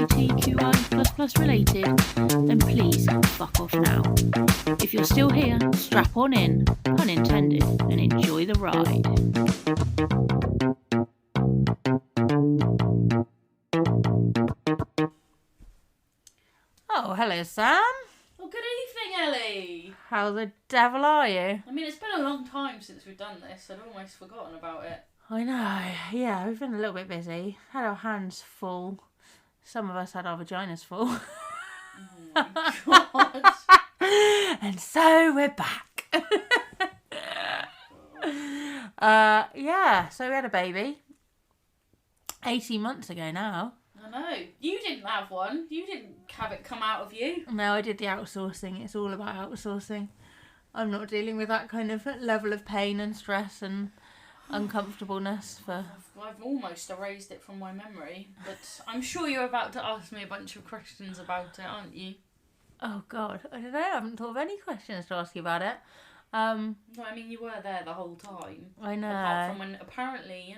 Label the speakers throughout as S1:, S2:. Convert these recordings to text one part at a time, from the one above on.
S1: LGBTQI++ related, then please fuck off now. If you're still here, strap on in, pun intended, and enjoy the ride. Oh, hello, Sam.
S2: Well, good evening, Ellie.
S1: How the devil are you?
S2: I mean, it's been a long time since we've done this. I'd almost forgotten about it.
S1: I know. Yeah, we've been a little bit busy. Had our hands full. Some of us had our vaginas full.
S2: Oh my god.
S1: And so we're back. Yeah, so we had a baby 18 months ago now.
S2: I know. You didn't have one. You didn't have it come out of you.
S1: No, I did the outsourcing. It's all about outsourcing. I'm not dealing with that kind of level of pain and stress and uncomfortableness for...
S2: I've almost erased it from my memory, but I'm sure you're about to ask me a bunch of questions about it, aren't you?
S1: Oh God, I don't know. I haven't thought of any questions to ask you about it.
S2: No, I mean, you were there the whole time.
S1: I know.
S2: Apart from when, apparently,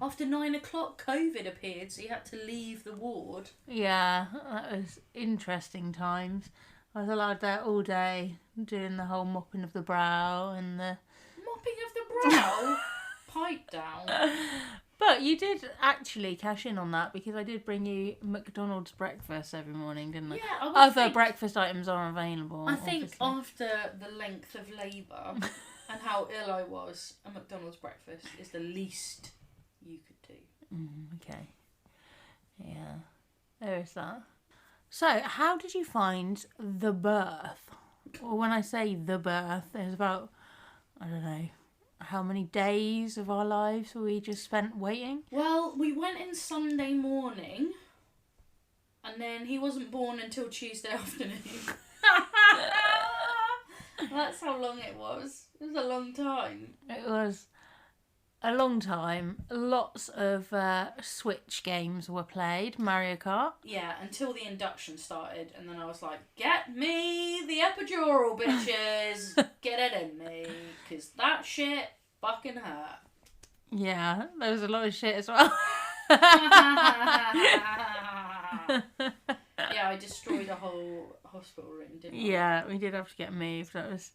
S2: after 9 o'clock, COVID appeared, so you had to leave the ward.
S1: Yeah, that was interesting times. I was allowed there all day, doing the whole mopping of the brow and the...
S2: Mopping of the brow? Pipe down.
S1: But you did actually cash in on that because I did bring you McDonald's breakfast every morning, didn't I?
S2: Yeah,
S1: Other breakfast items are available.
S2: I think
S1: obviously.
S2: after the length of labour and how ill I was, a McDonald's breakfast is the least you could do.
S1: Okay. Yeah. There is that. So, how did you find the birth? Well, when I say the birth, there's about, I don't know, how many days of our lives we just spent waiting?
S2: Well, we went in Sunday morning, and then he wasn't born until Tuesday afternoon. That's how long it was. It was a long time.
S1: It was a long time. Lots of Switch games were played, Mario Kart.
S2: Yeah, until the induction started, and then I was like, get me the epidural, bitches! Get it in me, because that shit fucking hurt.
S1: Yeah, there was a lot of shit as well.
S2: Yeah, I destroyed a whole hospital room, didn't I?
S1: Yeah, we did have to get moved. That was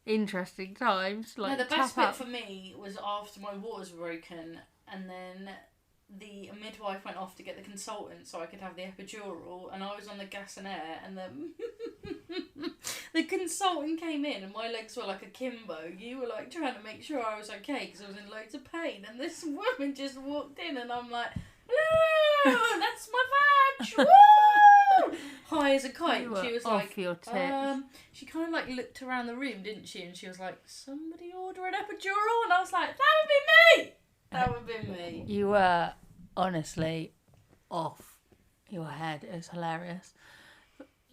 S1: interesting times. Like,
S2: no, the best bit for me was after my waters were broken, and then the midwife went off to get the consultant so I could have the epidural, and I was on the gas and air, and then the consultant came in, and my legs were like akimbo. You were like trying to make sure I was okay because I was in loads of pain, and this woman just walked in, and I'm like, hello, that's my vag, woo! High as a kite. She was
S1: off
S2: like,
S1: your tits.
S2: She kind of like looked around the room, didn't she? And she was like, somebody order an epidural, and I was like, that would be me. That would be me.
S1: You were honestly off your head. It was hilarious.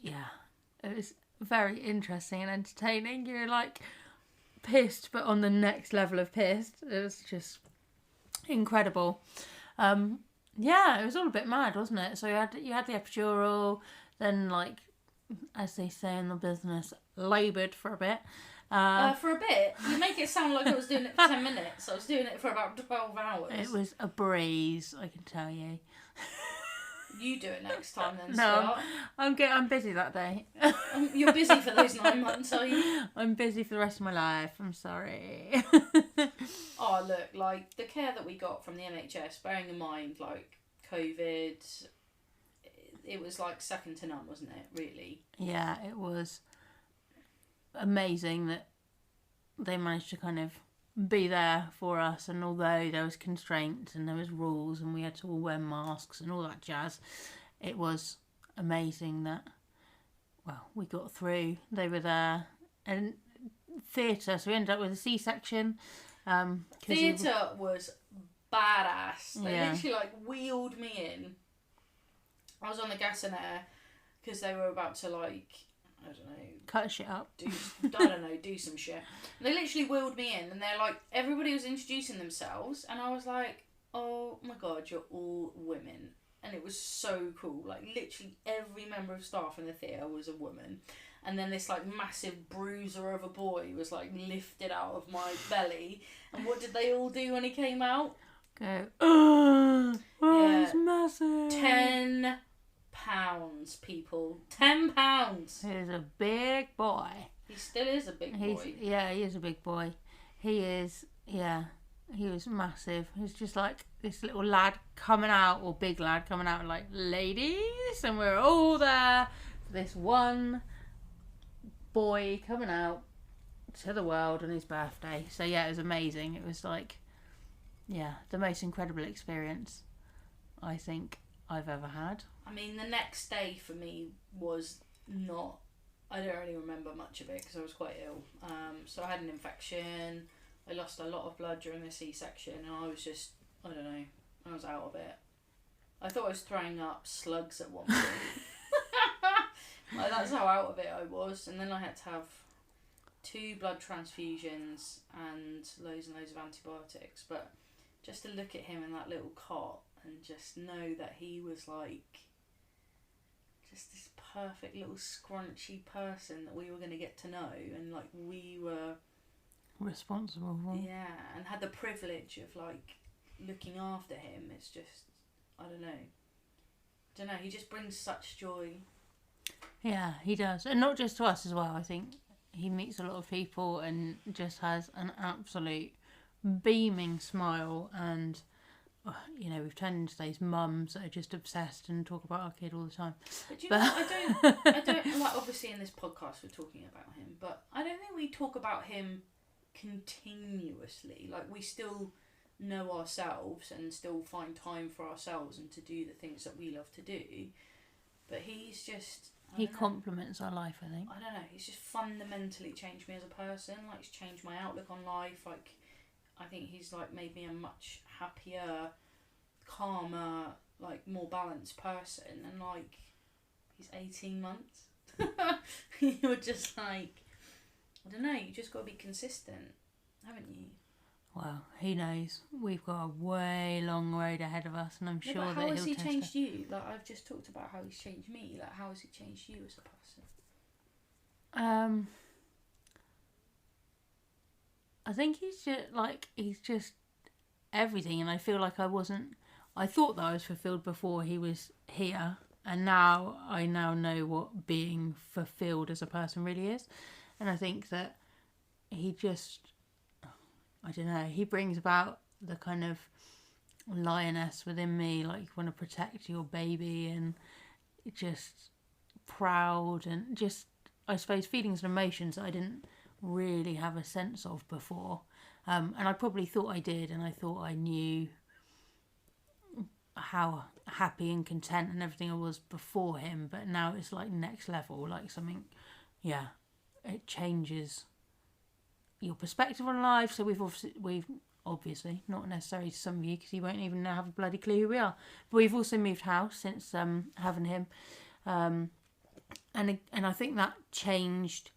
S1: Yeah, it was very interesting and entertaining. You were like pissed, but on the next level of pissed. It was just incredible. Yeah, it was all a bit mad, wasn't it? So you had the epidural, then, like, as they say in the business, laboured for a bit.
S2: For a bit? You make it sound like I was doing it for 10 minutes. I was doing it for about 12 hours.
S1: It was a breeze, I can tell you.
S2: You do it next time then,
S1: No, I'm busy that day.
S2: You're busy for those 9 months, are you?
S1: I'm busy for the rest of my life. I'm sorry.
S2: Oh, look, like, the care that we got from the NHS, bearing in mind, like, COVID, it was, like, second to none, wasn't it, really?
S1: Yeah, it was amazing that they managed to kind of be there for us, and although there was constraints and there was rules and we had to all wear masks and all that jazz, it was amazing that, well, we got through. They were there. And theatre, so we ended up with a C-section.
S2: Theatre was badass. They
S1: Yeah.
S2: literally like wheeled me in. I was on the gas and air because they were about to like, I don't know,
S1: Cut shit up.
S2: do some shit. They literally wheeled me in, and they're like, everybody was introducing themselves, and I was like, oh my god, you're all women. And it was so cool. Like, literally every member of staff in the theatre was a woman. And then this, like, massive bruiser of a boy was, like, lifted out of my belly. And what did they all do when he came out?
S1: Go, oh,
S2: Yeah.
S1: it's massive.
S2: £10 £10, people. £10.
S1: He's a big boy.
S2: He still is a big boy.
S1: Yeah, he is a big boy. He is, yeah. He was massive. He's just like this little lad coming out, or big lad coming out, like, ladies, and we're all there. This one boy coming out to the world on his birthday. So yeah, it was amazing. It was like, yeah, the most incredible experience I think I've ever had.
S2: I mean, the next day for me was not. I don't really remember much of it because I was quite ill. So I had an infection. I lost a lot of blood during the C-section, and I was just, I don't know, I was out of it. I thought I was throwing up slugs at one point. Like, that's how out of it I was. And then I had to have 2 blood transfusions and loads of antibiotics. But just to look at him in that little cot and just know that he was like just this perfect little scrunchy person that we were going to get to know, and like we were
S1: responsible for.
S2: Yeah, and had the privilege of like looking after him. It's just, I don't know, he just brings such joy.
S1: Yeah, he does. And not just to us as well. I think he meets a lot of people and just has an absolute beaming smile. And, you know, we've turned into those mums that are just obsessed and talk about our kid all the time.
S2: But do you know, I don't, like, obviously in this podcast we're talking about him, but I don't think we talk about him continuously. Like, we still know ourselves and still find time for ourselves and to do the things that we love to do. But he's just...
S1: He complements our life, I think.
S2: I don't know. He's just fundamentally changed me as a person. Like, he's changed my outlook on life. Like, I think he's, like, made me a much happier, calmer, like, more balanced person. And, like, he's 18 months. You're just, like... I don't know. You just got to be consistent, haven't you?
S1: Well, who knows? We've got a way long road ahead of us, and I'm sure that he'll
S2: how has he
S1: test
S2: changed
S1: it.
S2: you? Like, I've just talked about how he's changed me. Like, how has he changed you as a person?
S1: I think he's just everything, and I feel like I thought that I was fulfilled before he was here, and now I know what being fulfilled as a person really is. And I think that he just, I don't know, he brings about the kind of lioness within me, like you want to protect your baby, and just proud, and just, I suppose, feelings and emotions that I didn't really have a sense of before. And I probably thought I did, and I thought I knew how happy and content and everything I was before him, but now it's like next level, like something, yeah, it changes your perspective on life. So we've obviously, not necessarily to some of you, because you won't even have a bloody clue who we are, but we've also moved house since having him, and I think that changed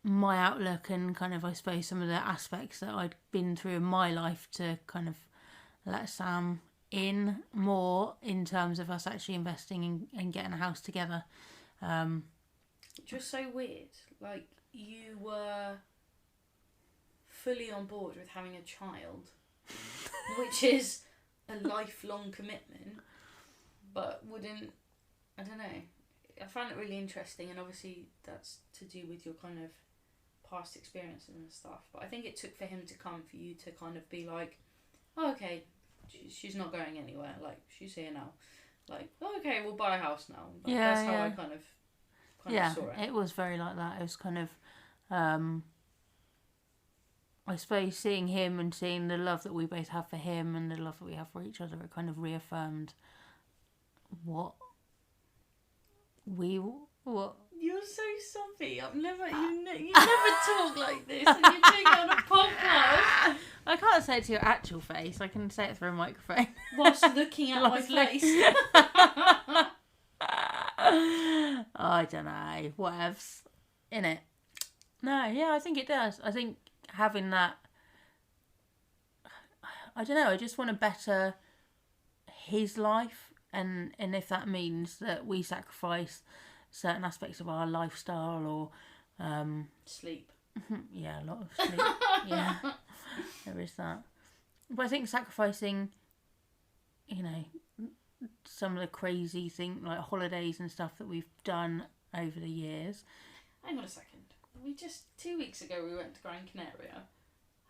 S1: my outlook and kind of, I suppose, some of the aspects that I'd been through in my life to kind of let Sam in more in terms of us actually investing and getting a house together.
S2: Which was so weird. Like, you were fully on board with having a child, which is a lifelong commitment, but wouldn't, I don't know, I found it really interesting, and obviously that's to do with your kind of past experiences and stuff, but I think it took for him to come for you to kind of be like, oh, okay, she's not going anywhere, like, she's here now, like, oh, okay, we'll buy a house now. Like,
S1: yeah,
S2: that's how I kind of saw it.
S1: It was very like that. It was kind of, I suppose, seeing him and seeing the love that we both have for him and the love that we have for each other, it kind of reaffirmed what.
S2: You're so soppy. You never talk like this, and you're doing it on a podcast.
S1: I can't say it to your actual face. I can say it through a microphone.
S2: Whilst looking at my face.
S1: I don't know. Whatevs. Innit? No, yeah, I think it does. I think having that, I don't know, I just want to better his life, and if that means that we sacrifice certain aspects of our lifestyle or
S2: sleep.
S1: Yeah, a lot of sleep. Yeah, there is that. But I think sacrificing, you know, some of the crazy thing like holidays and stuff that we've done over the years.
S2: Hang on a second. We just 2 weeks ago we went to Gran Canaria.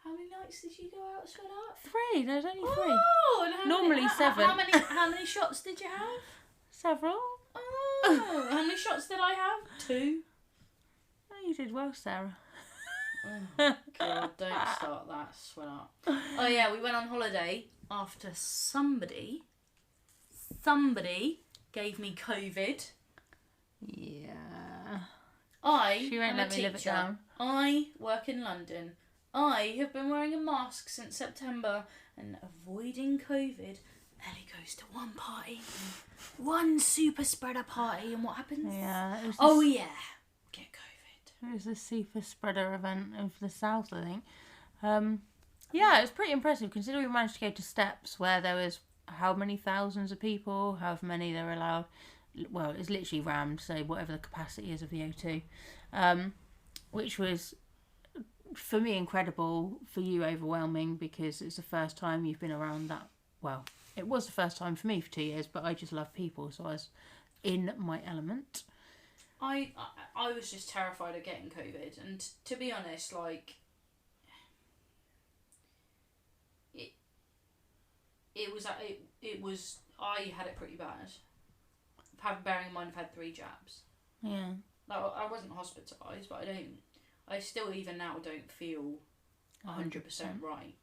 S2: How many nights did you go out, sweetheart?
S1: 3. There's only 3.
S2: Oh, and
S1: Normally 7.
S2: How many shots did you have?
S1: Several.
S2: Oh, how many shots did I have? 2.
S1: Oh, you did well, Sarah.
S2: Oh, God, don't start that, sweetheart. Oh yeah, we went on holiday after somebody gave me COVID.
S1: Yeah.
S2: I
S1: She won't
S2: am
S1: let
S2: a
S1: me live it
S2: teacher.
S1: down.
S2: I work in London. I have been wearing a mask since September and avoiding COVID. Ellie goes to one party, one super spreader party, and what happens?
S1: Yeah. Get
S2: COVID.
S1: It was a super spreader event of the south, I think. Yeah, it was pretty impressive considering we managed to go to Steps where there was how many thousands of people, however many they were allowed. Well, it's literally rammed, so whatever the capacity is of the O2, which was for me incredible, for you overwhelming because it's the first time you've been around that. Well, it was the first time for me for 2 years, but I just love people, so I was in my element.
S2: I was just terrified of getting COVID, and to be honest, like it was I had it pretty bad. Bearing in mind I've had 3 jabs.
S1: Yeah.
S2: Like, I wasn't hospitalised, but I still even now don't feel 100% right.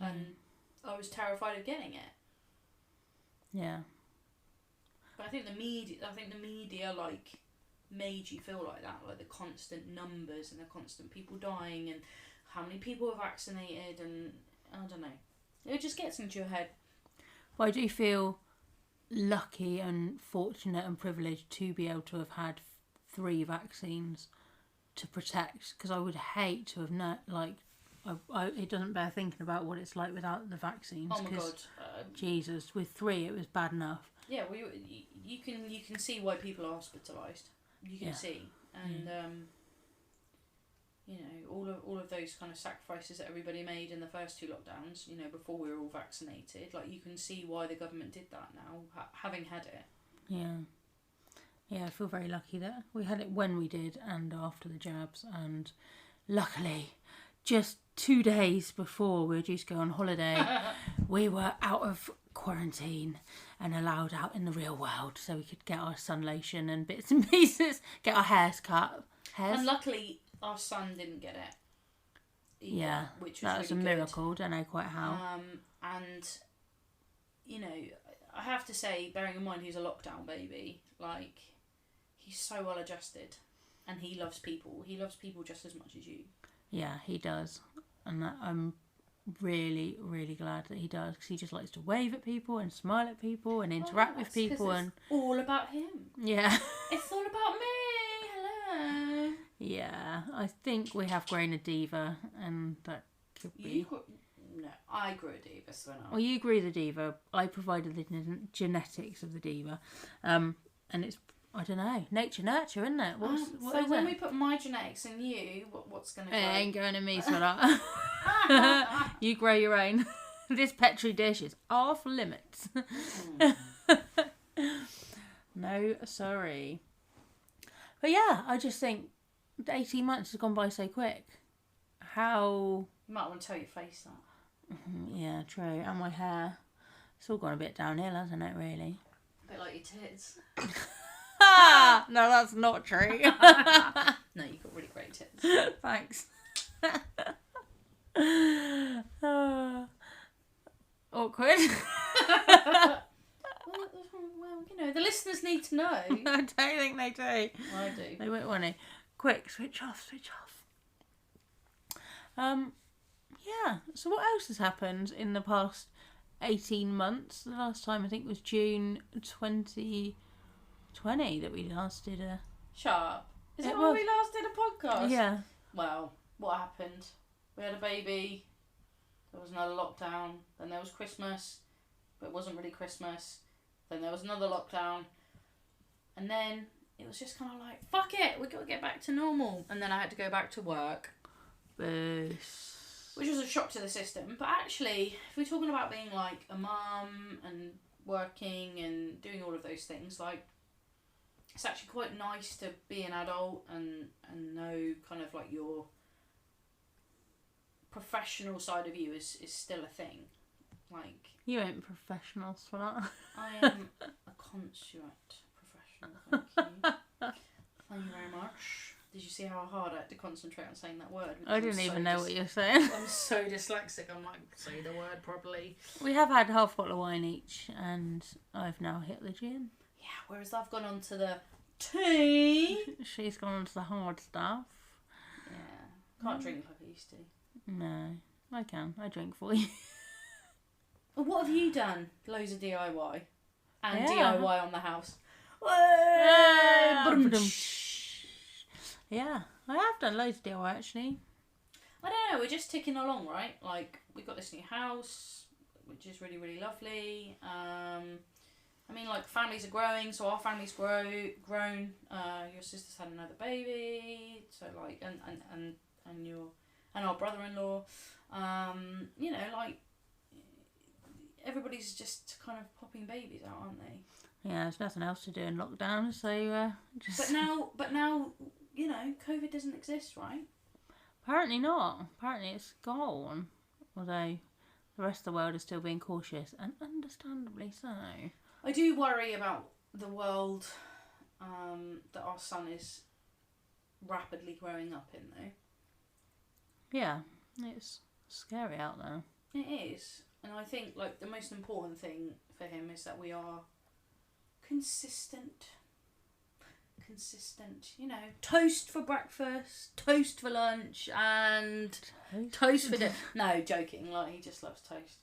S2: And I was terrified of getting it.
S1: Yeah.
S2: But I think the media like made you feel like that, like the constant numbers and the constant people dying and how many people are vaccinated, and I don't know. It just gets into your head.
S1: But I do feel lucky and fortunate and privileged to be able to have had 3 vaccines to protect, because I would hate to have it doesn't bear thinking about what it's like without the vaccines.
S2: Oh my God.
S1: Jesus, with 3 it was bad enough.
S2: Yeah, well, you can see why people are hospitalised. You can see, and you know, all of those kind of sacrifices that everybody made in the first 2 lockdowns. You know, before we were all vaccinated, like you can see why the government did that now, having had it.
S1: Yeah. Yeah, I feel very lucky that we had it when we did and after the jabs, and luckily, just 2 days before we were due to go on holiday, we were out of quarantine and allowed out in the real world, so we could get our sun lotion and bits and pieces, get our hairs cut.
S2: And luckily, our son didn't get it. Either,
S1: yeah,
S2: which was
S1: that was
S2: really
S1: a miracle. Don't know quite how.
S2: And you know, I have to say, bearing in mind he's a lockdown baby, like he's so well adjusted, and he loves people. He loves people just as much as you.
S1: Yeah, he does, and I'm really, really glad that he does, because he just likes to wave at people and smile at people and interact with people, and
S2: it's all about him.
S1: Yeah,
S2: it's all about me. Hello.
S1: Yeah, I think we have grown a diva, and that could be.
S2: No, I grew a diva, so no.
S1: Well, you grew the diva. I provided the genetics of the diva, and it's, I don't know, nature nurture, isn't it? What
S2: so
S1: is
S2: when
S1: it?
S2: we put my genetics in you, what's going to go?
S1: It ain't going to me, sweetheart. You grow your own. This petri dish is off limits. No, sorry. But yeah, I just think 18 months has gone by so quick. How...
S2: You might want to tell your face that.
S1: Yeah, true. And my hair. It's all gone a bit downhill, hasn't it, really?
S2: A bit like your tits.
S1: No, that's not true.
S2: No, you've got really great tits.
S1: Thanks. Awkward.
S2: Well, you know, the listeners need to know.
S1: I don't think they do.
S2: I do.
S1: They won't want to. Quick, switch off. Yeah, so what else has happened in the past 18 months? The last time I think was June 2020 that we last did a...
S2: Shut up. Is that when we last did a podcast?
S1: Yeah.
S2: Well, what happened? We had a baby, there was another lockdown, then there was Christmas, but it wasn't really Christmas, then there was another lockdown, and then it was just kind of like, fuck it, we've got to get back to normal. And then I had to go back to work.
S1: Boo.
S2: which was a shock to the system. But actually, if we're talking about being like a mum and working and doing all of those things, like, it's actually quite nice to be an adult and know kind of like your professional side of you is still a thing. Like,
S1: You ain't professionals for that.
S2: I am a consummate professional, thank you. Thank you very much. Did you see how hard I had to concentrate on saying that word?
S1: I didn't even know what you're saying.
S2: I'm so dyslexic, I'm like, say the word properly.
S1: We have had half a bottle of wine each, and I've now hit the gin.
S2: Yeah, whereas I've gone on to the tea.
S1: She's gone on to the hard stuff.
S2: Yeah, can't drink like I used to.
S1: No, I can. I drink for you.
S2: Well, what have you done? Loads of DIY. And
S1: Yeah.
S2: DIY on the house.
S1: Yeah, I have done loads of DIY actually.
S2: I don't know, we're just ticking along, right? Like, we've got this new house, which is really, really lovely. I mean, like, families are growing, so our family's grown. Your sister's had another baby, so like, and our brother-in-law. You know, like, everybody's just kind of popping babies out, aren't they?
S1: Yeah, there's nothing else to do in lockdown, so just.
S2: But now, you know, COVID doesn't exist, right?
S1: Apparently not. Apparently it's gone. Although the rest of the world is still being cautious, and understandably so.
S2: I do worry about the world that our son is rapidly growing up in, though.
S1: Yeah, it's scary out there.
S2: It is. And I think, like, the most important thing for him is that we are consistent. You know, toast for breakfast, toast for lunch, and toast for dinner. No, joking. Like, he just loves toast.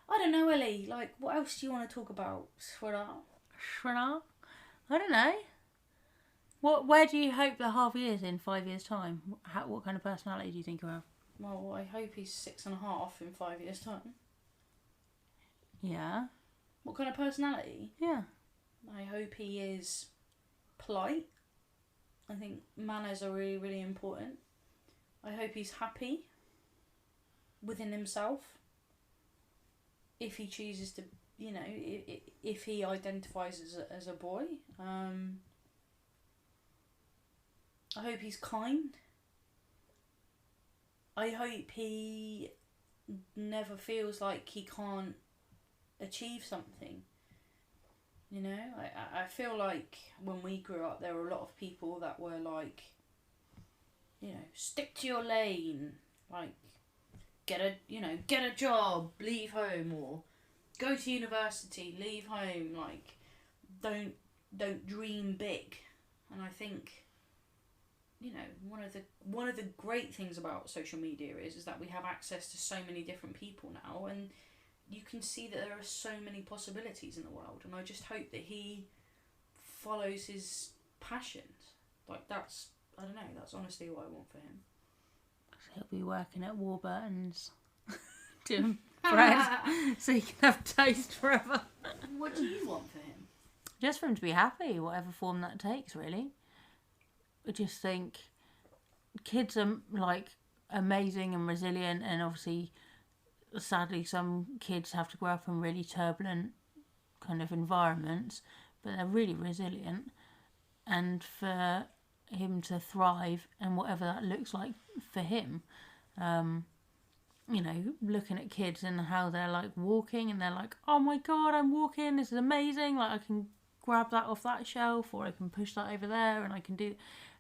S2: I don't know, Ellie. Like, what else do you want to talk about?
S1: Shrenar? I don't know. Where do you hope the Harvey is in 5 years' time? What kind of personality do you think he'll have?
S2: Well, I hope he's 6.5 in 5 years' time.
S1: Yeah.
S2: What kind of personality?
S1: Yeah.
S2: I hope he is polite. I think manners are really, really important. I hope he's happy within himself. If he chooses to, you know, if he identifies as a boy. I hope he's kind. I hope he never feels like he can't achieve something. You know, I feel like when we grew up, there were a lot of people that were like, you know, stick to your lane, like, get a job, leave home, or go to university, leave home, like, don't dream big. And I think, you know, one of the great things about social media is that we have access to so many different people now, and you can see that there are so many possibilities in the world, and I just hope that he follows his passions. Like, that's honestly what I want for him.
S1: He'll be working at Warburton's doing bread so he can have toast forever.
S2: What do you want for him?
S1: Just for him to be happy, whatever form that takes, really. I just think kids are, like, amazing and resilient, and obviously, sadly, some kids have to grow up in really turbulent kind of environments, but they're really resilient. And for him to thrive, and whatever that looks like for him, you know, looking at kids and how they're like walking, and they're like, oh my god, I'm walking, this is amazing, like I can grab that off that shelf, or I can push that over there, and I can do,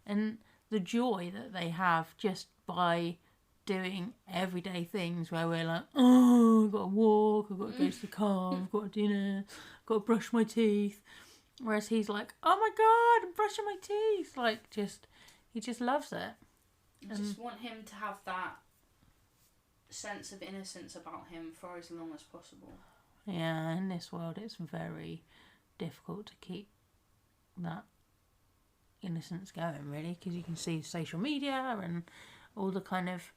S1: and the joy that they have just by doing everyday things where we're like, oh, I've got to walk, I've got to go to the car, I've got to dinner, I've got to brush my teeth. Whereas he's like, oh my god, I'm brushing my teeth. Like, he just loves it.
S2: I just want him to have that sense of innocence about him for as long as possible.
S1: Yeah, in this world it's very difficult to keep that innocence going, really, because you can see social media and all the kind of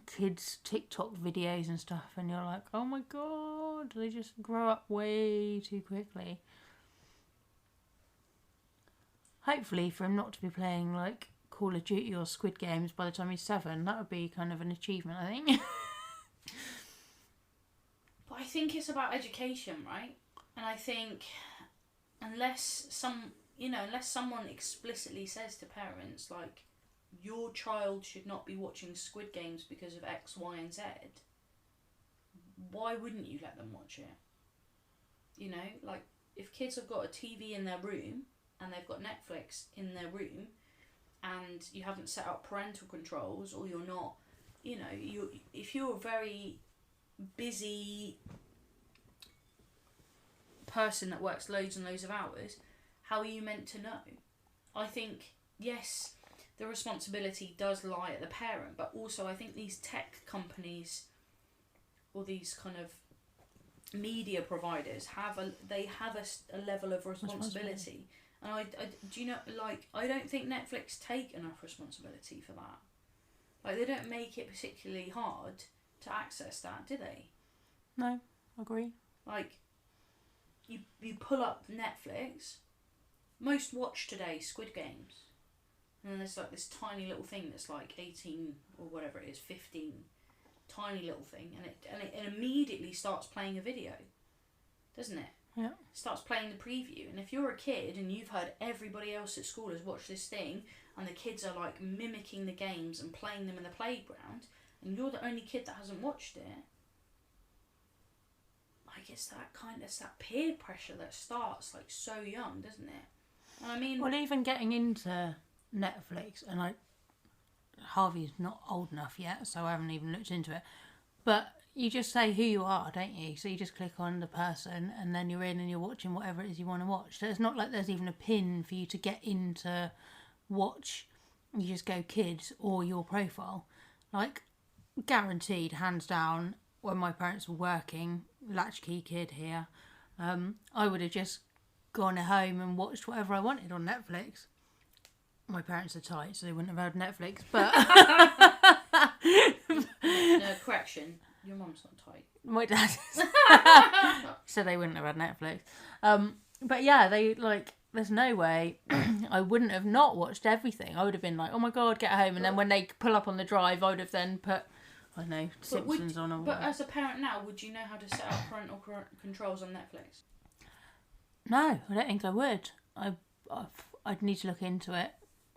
S1: kids TikTok videos and stuff, and you're like, oh my god, they just grow up way too quickly. Hopefully for him not to be playing like Call of Duty or Squid Games by the time he's 7. That would be kind of an achievement, I think.
S2: But I think it's about education, right? And I think unless someone explicitly says to parents, like, your child should not be watching Squid Games because of X, Y, and Z, why wouldn't you let them watch it? You know, like, if kids have got a TV in their room and they've got Netflix in their room and you haven't set up parental controls, or you're not, you know, if you're a very busy person that works loads and loads of hours, how are you meant to know? I think, yes, the responsibility does lie at the parent, but also I think these tech companies or these kind of media providers have a level of responsibility. And I do you know, like, I don't think Netflix take enough responsibility for that. Like, they don't make it particularly hard to access that, do they?
S1: No, I agree.
S2: Like, you pull up Netflix, most watched today Squid Games, and then there's like this tiny little thing that's like 18 or whatever it is, 15, tiny little thing, and it immediately starts playing a video, doesn't it?
S1: Yeah.
S2: It starts playing the preview, and if you're a kid and you've heard everybody else at school has watched this thing, and the kids are like mimicking the games and playing them in the playground, and you're the only kid that hasn't watched it, like, it's that peer pressure that starts like so young, doesn't it? And I mean,
S1: well, even getting into Netflix, and Harvey's not old enough yet, so I haven't even looked into it, but you just say who you are, don't you? So you just click on the person and then you're in and you're watching whatever it is you want to watch. So it's not like there's even a pin for you to get into watch. You just go kids or your profile. Like, guaranteed, hands down, when my parents were working, latchkey kid here, I would have just gone home and watched whatever I wanted on Netflix. My parents are tight, so they wouldn't have had Netflix, but...
S2: no, correction. Your mum's not tight.
S1: My dad is. So they wouldn't have had Netflix. But yeah, they, like, there's no way I wouldn't have not watched everything. I would have been like, oh my God, get home. And then when they pull up on the drive, I would have then put, I don't know, Simpsons on or whatever.
S2: But as a parent now, would you know how to set up parental controls on Netflix?
S1: No, I don't think I would. I'd need to look into it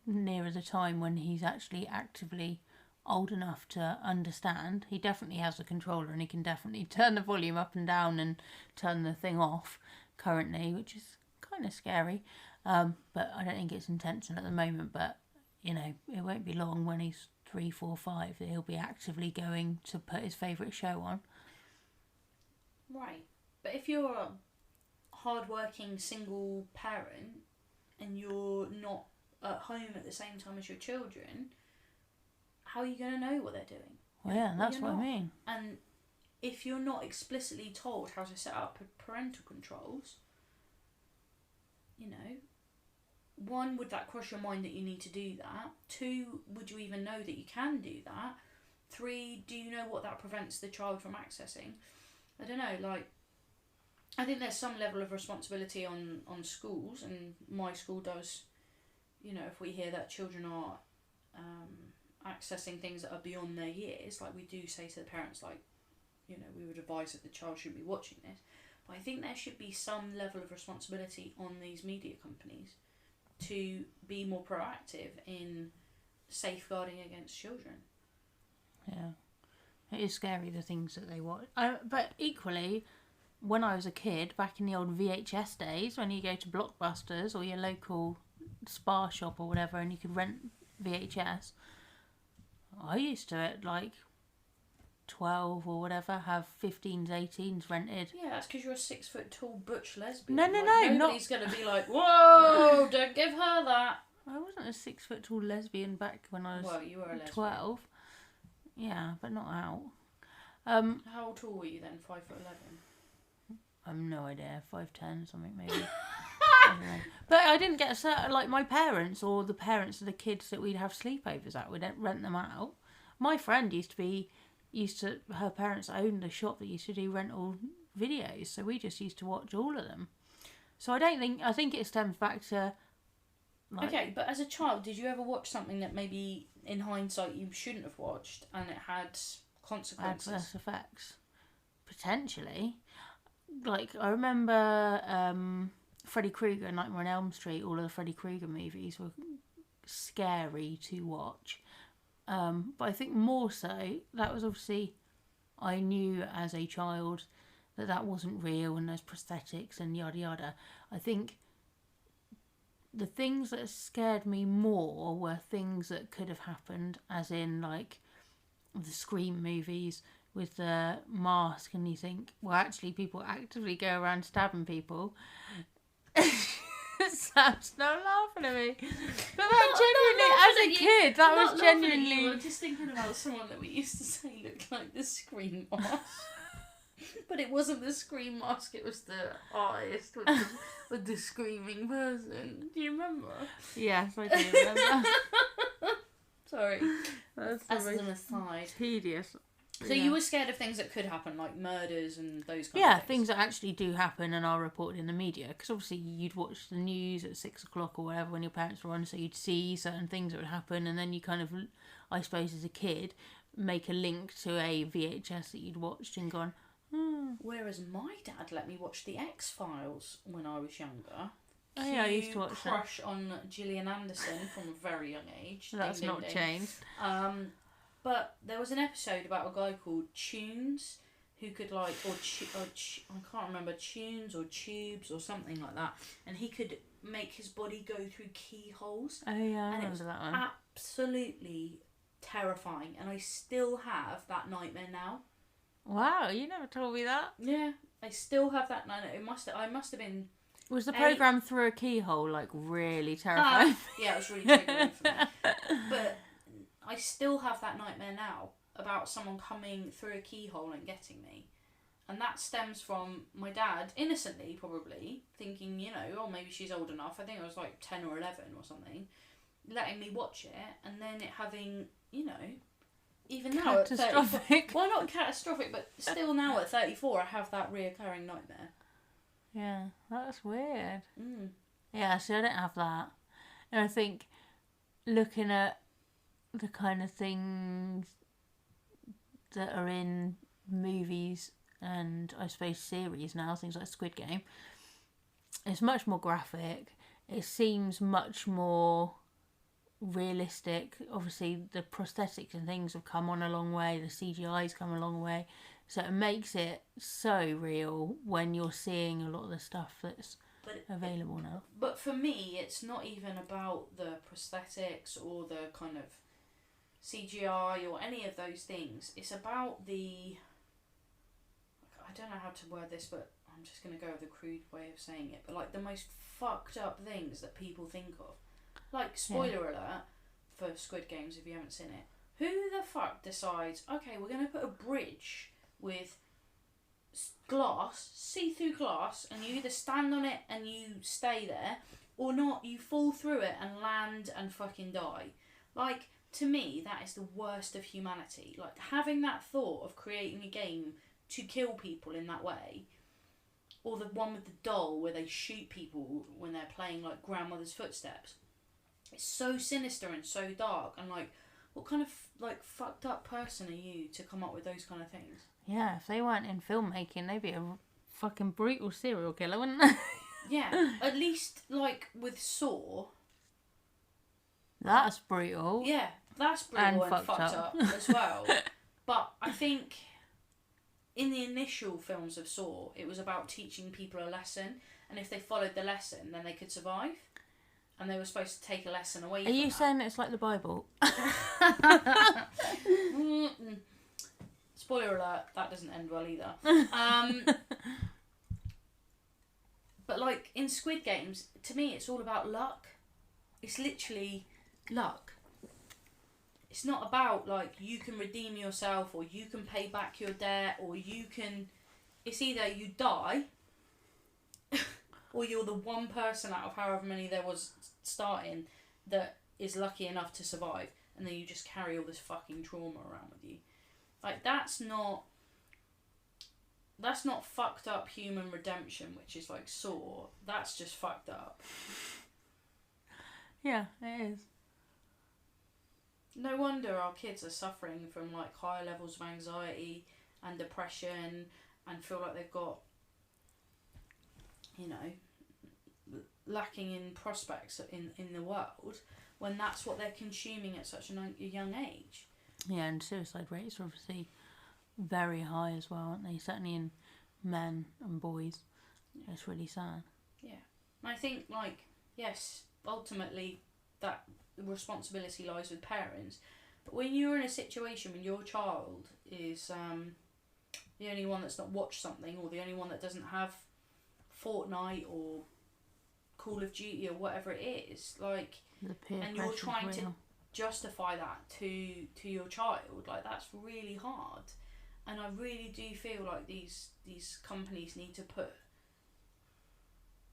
S1: nearer the time when he's actually actively old enough to understand. He definitely has a controller and he can definitely turn the volume up and down and turn the thing off currently, which is kind of scary. But I don't think it's intentional at the moment. But, you know, it won't be long when he's 3, 4, 5 that he'll be actively going to put his favourite show on.
S2: Right. But if you're a hard-working single parent and you're not at home at the same time as your children, how are you going to know what they're doing?
S1: Well, yeah, that's what I mean.
S2: And if you're not explicitly told how to set up parental controls, you know, 1, would that cross your mind that you need to do that? 2, would you even know that you can do that? 3, do you know what that prevents the child from accessing? I don't know, like, I think there's some level of responsibility on schools, and my school does, you know, if we hear that children are accessing things that are beyond their years, like, we do say to the parents, like, you know, we would advise that the child shouldn't be watching this. But I think there should be some level of responsibility on these media companies to be more proactive in safeguarding against children.
S1: Yeah. It is scary, the things that they watch. But equally, when I was a kid, back in the old VHS days, when you go to Blockbusters or your local Spar shop or whatever and you could rent VHS, I used to, at like 12 or whatever, have 15s, 18s rented.
S2: Yeah, that's because you're a 6 foot tall butch lesbian.
S1: No,
S2: nobody's going to be like, whoa, don't give her that.
S1: I wasn't a 6 foot tall lesbian back when I was
S2: you were a lesbian.
S1: 12. Yeah, but not out.
S2: How tall were you then? 5'11"?
S1: I have no idea. 5'10", something maybe. I don't know. But I didn't get like my parents or the parents of the kids that we'd have sleepovers at. We'd rent them out. My friend her parents owned a shop that used to do rental videos, so we just used to watch all of them. So I think it stems back to Like,
S2: Okay, but as a child, did you ever watch something that maybe in hindsight you shouldn't have watched and it had consequences?
S1: adverse effects, potentially. Like, I remember Freddy Krueger and Nightmare on Elm Street. All of the Freddy Krueger movies were scary to watch. But I think more so, that was obviously, I knew as a child that wasn't real and there's prosthetics and yada yada. I think the things that scared me more were things that could have happened, as in like the Scream movies with the mask, and you think, well, actually people actively go around stabbing people. Sam's not laughing at me. But that genuinely, as a kid, that was genuinely...
S2: I'm just thinking about someone that we used to say looked like the Scream mask. But it wasn't the Scream mask, it was the artist with the screaming person. Do you remember?
S1: Yes, I do remember.
S2: Sorry.
S1: That's
S2: as an aside.
S1: Tedious.
S2: So you were scared of things that could happen, like murders and those kind of
S1: Yeah,
S2: things?
S1: things that actually do happen and are reported in the media. Because obviously you'd watch the news at 6 o'clock or whatever when your parents were on, so you'd see certain things that would happen, and then you kind of, I suppose as a kid, make a link to a VHS that you'd watched and gone,
S2: Whereas my dad let me watch The X-Files when I was younger.
S1: Oh yeah, I used to watch that.
S2: Crush on Gillian Anderson from a very young age.
S1: That's
S2: ding,
S1: not
S2: ding,
S1: changed.
S2: But there was an episode about a guy called Tunes who could like, I can't remember, Tunes or Tubes or something like that, and he could make his body go through keyholes.
S1: Oh yeah, I
S2: and it was
S1: remember that one.
S2: absolutely terrifying, and I still have that nightmare now.
S1: Wow, you never told me that.
S2: Yeah, I still have that nightmare. I must have been.
S1: Was the programme through a keyhole like really terrifying?
S2: Yeah, it was really triggering for me. But I still have that nightmare now about someone coming through a keyhole and getting me. And that stems from my dad, innocently probably, thinking, oh, maybe she's old enough. I think I was like 10 or 11 or something. Letting me watch it and then it having, even now at 34. Well, not catastrophic, but still now at 34 I have that reoccurring nightmare.
S1: Yeah, that's weird. Yeah, so I don't have that. And I think looking at the kind of things that are in movies and I suppose series now, things like Squid Game, it's much more graphic. It seems much more realistic. Obviously the prosthetics and things have come on a long way, the CGI's come a long way, so it makes it so real when you're seeing a lot of the stuff that's available now.
S2: But for me it's not even about the prosthetics or the kind of CGI or any of those things. It's about the, I don't know how to word this, but I'm just going to go with the crude way of saying it, but like the most fucked up things that people think of. Like, spoiler alert for Squid Games if you haven't seen it. Who the fuck decides, okay, we're going to put a bridge with glass, see-through glass, and you either stand on it and you stay there, or not, you fall through it and land and fucking die. Like, to me, that is the worst of humanity. Like, having that thought of creating a game to kill people in that way, or the one with the doll where they shoot people when they're playing, like, Grandmother's Footsteps. It's so sinister and so dark, and like, what kind of like fucked up person are you to come up with those kind of things?
S1: Yeah, if they weren't in filmmaking, they'd be a fucking brutal serial killer, wouldn't they?
S2: Yeah, at least like with Saw.
S1: That's brutal.
S2: Yeah, that's brutal and fucked up as well. But I think in the initial films of Saw, it was about teaching people a lesson, and if they followed the lesson, then they could survive. And they were supposed to take a lesson away from that.
S1: Are you saying it's like the Bible?
S2: Spoiler alert, that doesn't end well either. But like in Squid Games, to me it's all about luck. It's literally luck. It's not about like you can redeem yourself or you can pay back your debt or you can... It's either you die or you're the one person out of however many there was starting that is lucky enough to survive, and then you just carry all this fucking trauma around with you. Like, that's not fucked up human redemption, which is like Saw. That's just fucked up.
S1: Yeah, it is.
S2: No wonder our kids are suffering from like higher levels of anxiety and depression and feel like they've got, you know, lacking in prospects in the world when that's what they're consuming at such a young age.
S1: Yeah, and suicide rates are obviously very high as well, aren't they? Certainly in men and boys. Yeah. It's really sad.
S2: Yeah. And I think, like, yes, ultimately that responsibility lies with parents. But when you're in a situation when your child is the only one that's not watched something, or the only one that doesn't have Fortnite or Call of Duty or whatever it is, like, and you're trying to justify that to your child, like, that's really hard. And I really do feel like these companies need to put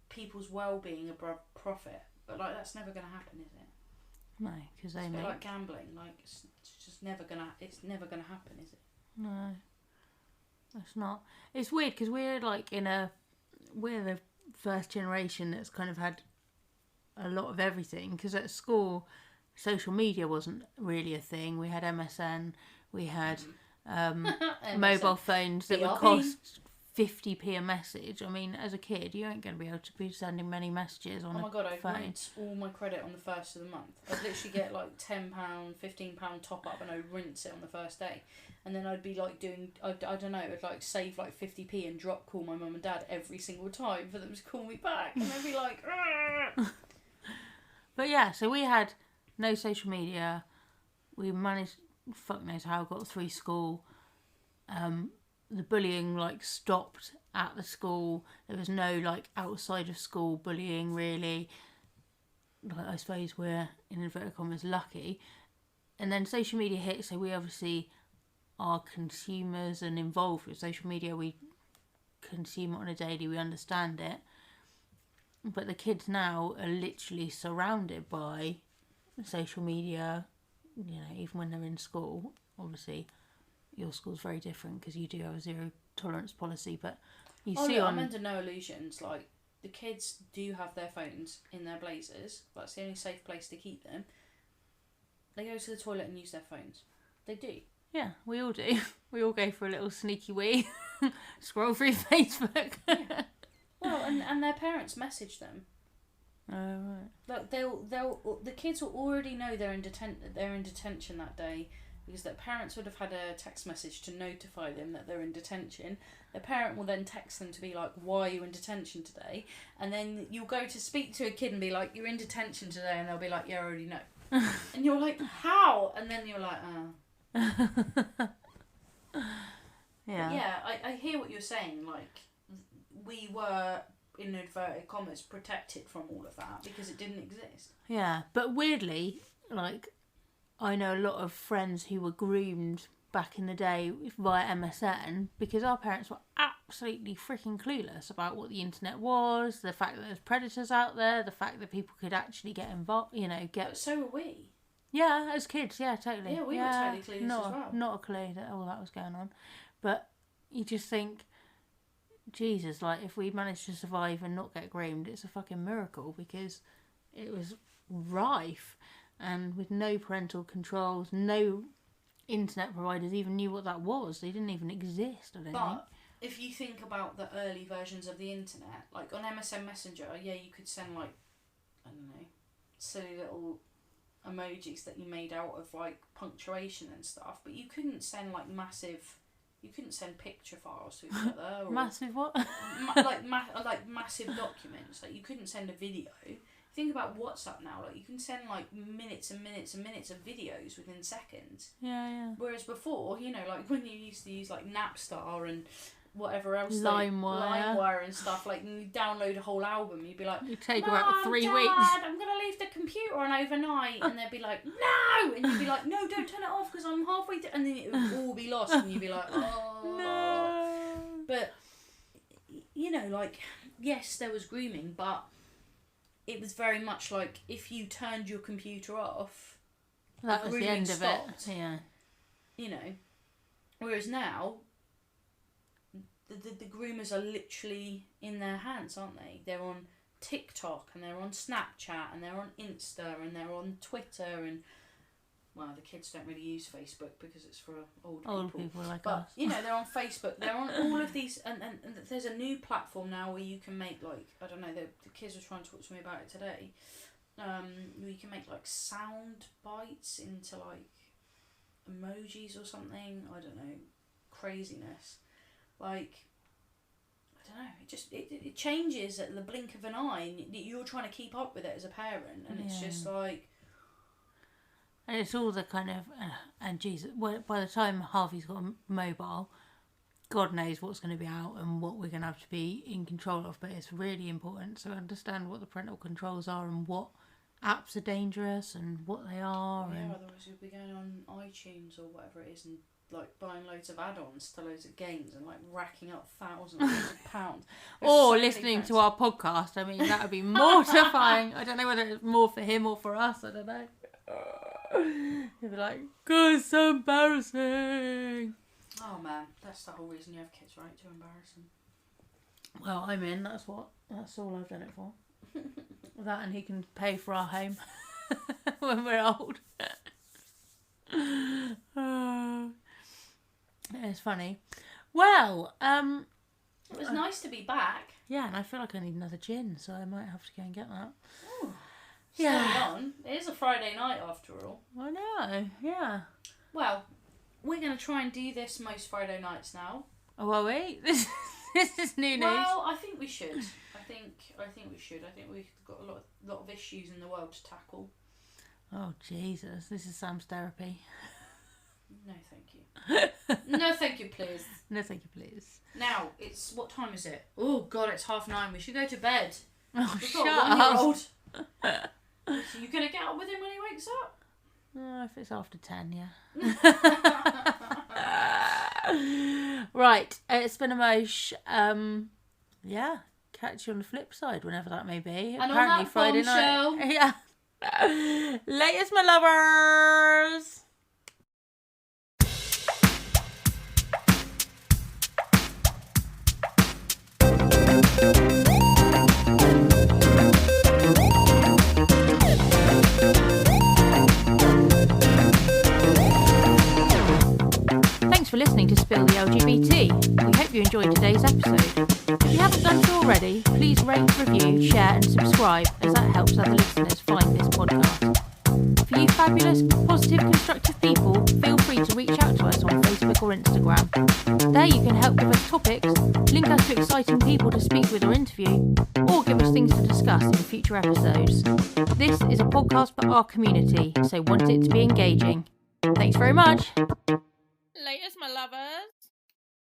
S2: people's well-being above profit, but like that's never going to happen, is it?
S1: No, because they make
S2: like gambling. Like it's just never gonna happen, is it?
S1: No, it's not. It's weird because we're the first generation that's kind of had a lot of everything. Because at school, social media wasn't really a thing. We had MSN, we had mobile phones that would cost 50p a message. I mean, as a kid, you ain't going to be able to be sending many messages on a phone.
S2: Oh my god, I'd rinse all my credit on the first of the month. I'd literally get like £10, £15 top up and I'd rinse it on the first day. And then I'd be like doing, I don't know, I'd like save like 50p and drop call my mum and dad every single time for them to call me back. And they'd be like, argh!
S1: But yeah, so we had no social media. We managed, fuck knows how, got through school. The bullying like stopped at the school. There was no like outside of school bullying really. Like, I suppose we're in inverted commas lucky. And then social media hit, so we obviously are consumers and involved with social media. We consume it on a daily, we understand it. But the kids now are literally surrounded by social media, you know, even when they're in school. Obviously your school's very different because you do have a zero tolerance policy, but you see
S2: I'm under no illusions. Like, the kids do have their phones in their blazers. That's the only safe place to keep them. They go to the toilet and use their phones. They do.
S1: Yeah, we all do. We all go for a little sneaky wee, scroll through Facebook.
S2: Yeah. Well, and their parents message them.
S1: Oh right.
S2: Like the kids will already know they're in detention that day. Because their parents would have had a text message to notify them that they're in detention. Their parent will then text them to be like, why are you in detention today? And then you'll go to speak to a kid and be like, you're in detention today. And they'll be like, yeah, I already know. And you're like, how? And then you're like, oh.
S1: Yeah.
S2: But yeah, I hear what you're saying. Like, we were, in inverted commas, protected from all of that because it didn't exist.
S1: Yeah, but weirdly, like, I know a lot of friends who were groomed back in the day via MSN because our parents were absolutely freaking clueless about what the internet was, the fact that there's predators out there, the fact that people could actually get involved, you know,
S2: But so were we.
S1: Yeah, as kids, yeah, totally.
S2: Yeah, we were totally clueless
S1: not,
S2: as well.
S1: Not a clue that all that was going on. But you just think, Jesus, like, if we managed to survive and not get groomed, it's a fucking miracle because it was rife. And with no parental controls, no internet providers even knew what that was. They didn't even exist, I don't think.
S2: But if you think about the early versions of the internet, like on MSN Messenger, yeah, you could send like, I don't know, silly little emojis that you made out of like punctuation and stuff, but you couldn't send like you couldn't send picture files to each other. Or,
S1: massive what?
S2: like massive documents. Like, you couldn't send a video. Think about WhatsApp now. Like, you can send like minutes and minutes and minutes of videos within seconds.
S1: Yeah.
S2: Whereas before, you know, like when you used to use like Napstar and whatever else,
S1: LimeWire
S2: and stuff, like, and you download a whole album, you'd be like,
S1: you take about 3 weeks.
S2: I'm gonna leave the computer on overnight, and they'd be like, no, and you'd be like, no, don't turn it off because I'm halfway to, and then it would all be lost, and you'd be like, oh
S1: no.
S2: But you know, like, yes, there was grooming, but it was very much like if you turned your computer off,
S1: that was the end of
S2: stopped.
S1: it. Yeah.
S2: You know, whereas now, the groomers are literally in their hands, aren't they? They're on TikTok, and they're on Snapchat, and they're on Insta, and they're on Twitter, and well, the kids don't really use Facebook because it's for old
S1: people like
S2: but,
S1: us.
S2: you know, they're on Facebook. They're on all of these, and there's a new platform now where you can make, like, I don't know, the kids were trying to talk to me about it today. Where you can make, like, sound bites into, like, emojis or something. I don't know, craziness. Like, I don't know, it changes at the blink of an eye, and you're trying to keep up with it as a parent, and it's just like...
S1: And it's all the kind of, and Jesus, by the time Harvey's got a mobile, God knows what's going to be out and what we're going to have to be in control of. But it's really important to understand what the parental controls are and what apps are dangerous and what they are.
S2: Yeah,
S1: and
S2: otherwise you'll be going on iTunes or whatever it is and like buying loads of add-ons to loads of games and like racking up thousands of pounds.
S1: Or listening to our podcast. I mean, that would be mortifying. I don't know whether it's more for him or for us. I don't know. He'd be like, God, it's so embarrassing.
S2: Oh man, that's the whole reason you have kids, right? To embarrass them.
S1: Well, I'm in. That's all I've done it for. That, and he can pay for our home when we're old. It's funny. Well,
S2: it was nice to be back.
S1: Yeah, and I feel like I need another gin, so I might have to go and get that.
S2: Ooh.
S1: Yeah.
S2: On. It is a Friday night after all.
S1: I know, yeah.
S2: Well, we're going to try and do this most Friday nights now.
S1: Oh, are we? This is new news.
S2: Well, I think we should. I think we should. I think we've got a lot of issues in the world to tackle.
S1: Oh, Jesus. This is Sam's therapy.
S2: No, thank you. No, thank you, please.
S1: No, thank you, please.
S2: Now, what time is it? Oh, God, it's 9:30. We should go to bed.
S1: Oh,
S2: We've
S1: shut
S2: got a
S1: up.
S2: 1-year-old. So you going to get up with him when he wakes up?
S1: If it's after 10, yeah. Right, it's been a mosh. Yeah, catch you on the flip side, whenever that may be.
S2: And
S1: apparently
S2: on that
S1: Friday
S2: bombshell.
S1: night. Yeah. Latest, my lovers. Thanks for listening to Spill the LGBT. We hope you enjoyed today's episode. If you haven't done so already, please rate, review, share and subscribe, as that helps other listeners find this podcast. For you fabulous, positive, constructive people, feel free to reach out to us on Facebook or Instagram. There you can help give us topics, link us to exciting people to speak with or interview, or give us things to discuss in future episodes. This is a podcast for our community, so want it to be engaging. Thanks very much. Latest, my lovers.